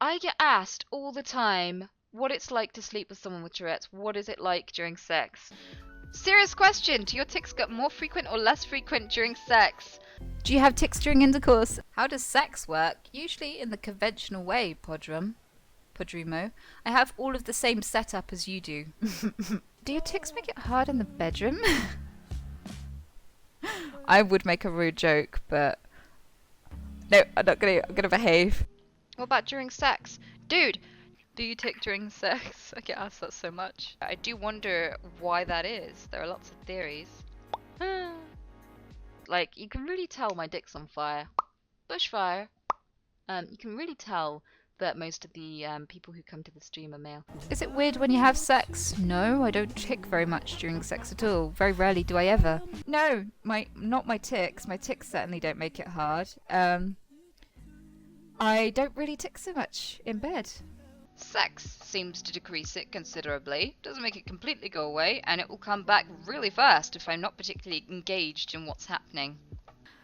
I get asked all the time what it's like to sleep with someone with Tourette's. What is it like during sex? Serious question. Do your tics get more frequent or less frequent during sex? Do you have tics during intercourse? How does sex work? Usually in the conventional way, Podrimo. I have all of the same setup as you do. Do your tics make it hard in the bedroom? I would make a rude joke, but no, I'm gonna behave. What about during sex? Dude, do you tic during sex? I get asked that so much. I do wonder why that is. There are lots of theories. Like, you can really tell my dick's on fire. Bushfire. You can really tell that most of the people who come to the stream are male. Is it weird when you have sex? No, I don't tick very much during sex at all. Very rarely do I ever. No, not my tics. My tics certainly don't make it hard. I don't really tick so much in bed. Sex seems to decrease it considerably. Doesn't make it completely go away, and it will come back really fast if I'm not particularly engaged in what's happening.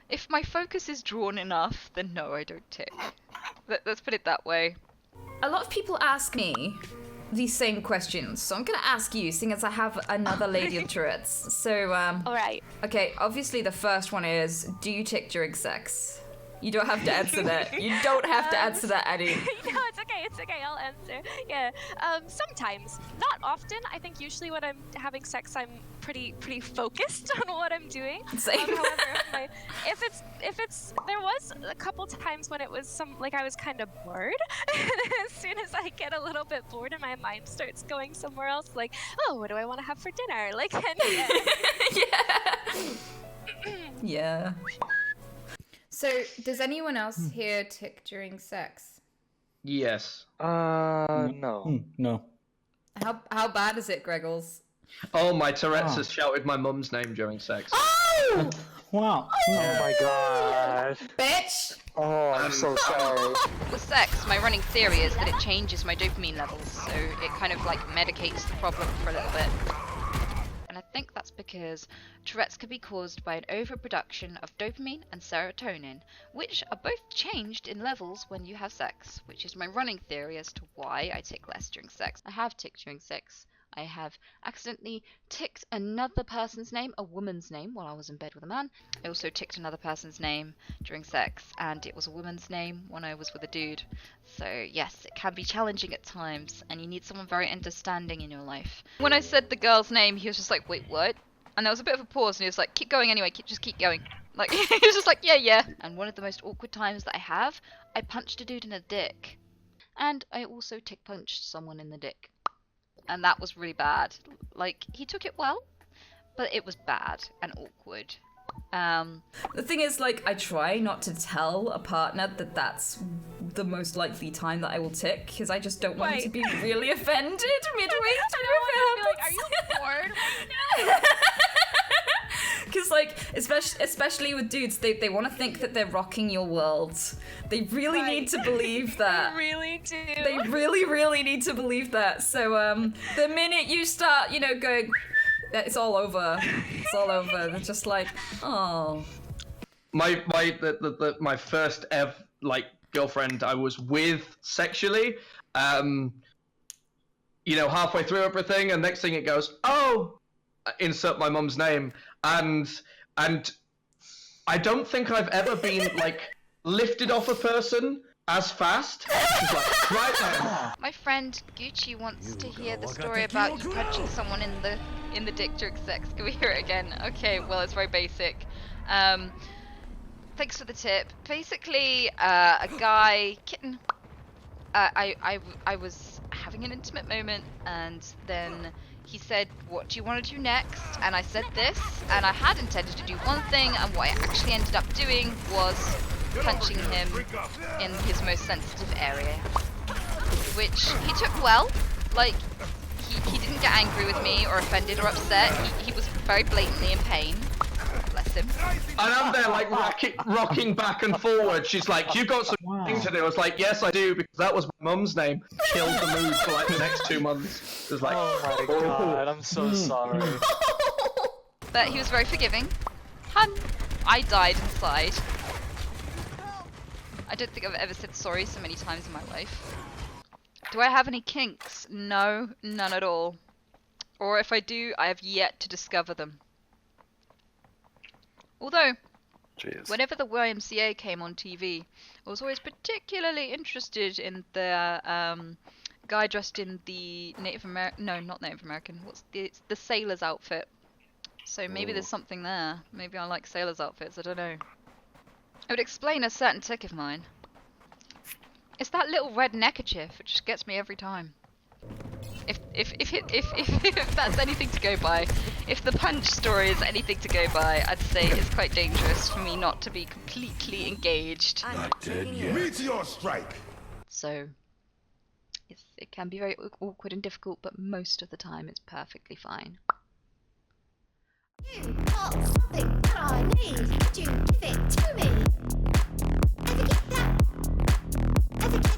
If my focus is drawn enough, then no, I don't tick. Let's put it that way. A lot of people ask me these same questions, so I'm gonna ask you, seeing as I have another lady of Tourette's. So, Alright. Okay, obviously the first one is, do you tick during sex? You don't have to answer that. You don't have to answer that, Annie. No, it's okay, I'll answer. Yeah, sometimes. Not often. I think usually when I'm having sex, I'm pretty focused on what I'm doing. Same. However, if it's, there was a couple times when it was I was kind of bored. As soon as I get a little bit bored and my mind starts going somewhere else, like, oh, what do I want to have for dinner? Like, and, yeah. Yeah. So, does anyone else here tick during sex? Yes. No. No. How bad is it, Greggles? Oh, my Tourette's has shouted my mum's name during sex. Oh! Wow. Oh my god. Bitch! Oh, I'm so sorry. With sex, my running theory is that it changes my dopamine levels, so it kind of like medicates the problem for a little bit. And I think that's because Tourette's can be caused by an overproduction of dopamine and serotonin, which are both changed in levels when you have sex, which is my running theory as to why I tick less during sex. I have ticked during sex. I have accidentally ticked another person's name, a woman's name, while I was in bed with a man. I also ticked another person's name during sex, and it was a woman's name when I was with a dude. So yes, it can be challenging at times, and you need someone very understanding in your life. When I said the girl's name, he was just like, wait, what? And there was a bit of a pause, and he was like, keep going anyway, just keep going. Like, he was just like, yeah. And one of the most awkward times that I punched a dude in the dick. And I also tick punched someone in the dick. And that was really bad. Like, he took it well, but it was bad and awkward. The thing is, like, I try not to tell a partner that that's the most likely time that I will tick, because I just don't want them to be really offended midway through. like, are you bored right now? Because, like, especially with dudes, they want to think that they're rocking your world. They really need to believe that. They really do. They really need to believe that. So, the minute you start, going, it's all over. It's all over. They're just like, oh. My first ever girlfriend I was with sexually, halfway through everything, and next thing it goes, oh, insert my mum's name, and I don't think I've ever been lifted off a person as fast. She's like, right now. My friend Gucci wants to hear the story about you punching someone in the dick during sex. Can we hear it again? Okay, well, it's very basic. Thanks for the tip. Basically, a guy, kitten, I was having an intimate moment, and then he said, what do you want to do next? And I said this, and I had intended to do one thing, and what I actually ended up doing was punching him in his most sensitive area, which he took well. Like, he didn't get angry with me or offended or upset. He was very blatantly in pain. Bless him. And I'm there rocking back and forward. She's like, you got some things to do. I was like, yes, I do, because that was my mum's name. Killed the mood for the next 2 months. It was like, oh my god, I'm so sorry. But he was very forgiving. I died inside. I don't think I've ever said sorry so many times in my life. Do I have any kinks? No, none at all. Or if I do, I have yet to discover them. Although, Jeez. whenever the YMCA came on TV, I was always particularly interested in the guy dressed in the Native American, no, not Native American, it's the sailor's outfit. So maybe there's something there. Maybe I like sailor's outfits, I don't know. It would explain a certain tick of mine. It's that little red neckerchief, it just gets me every time. If that's anything to go by, if the punch story is anything to go by, I'd say it's quite dangerous for me not to be completely engaged. Not dead yet. Meteor strike. So, it can be very awkward and difficult, but most of the time it's perfectly fine. You got something that I need. Would you give it to me? Ever get that? Ever get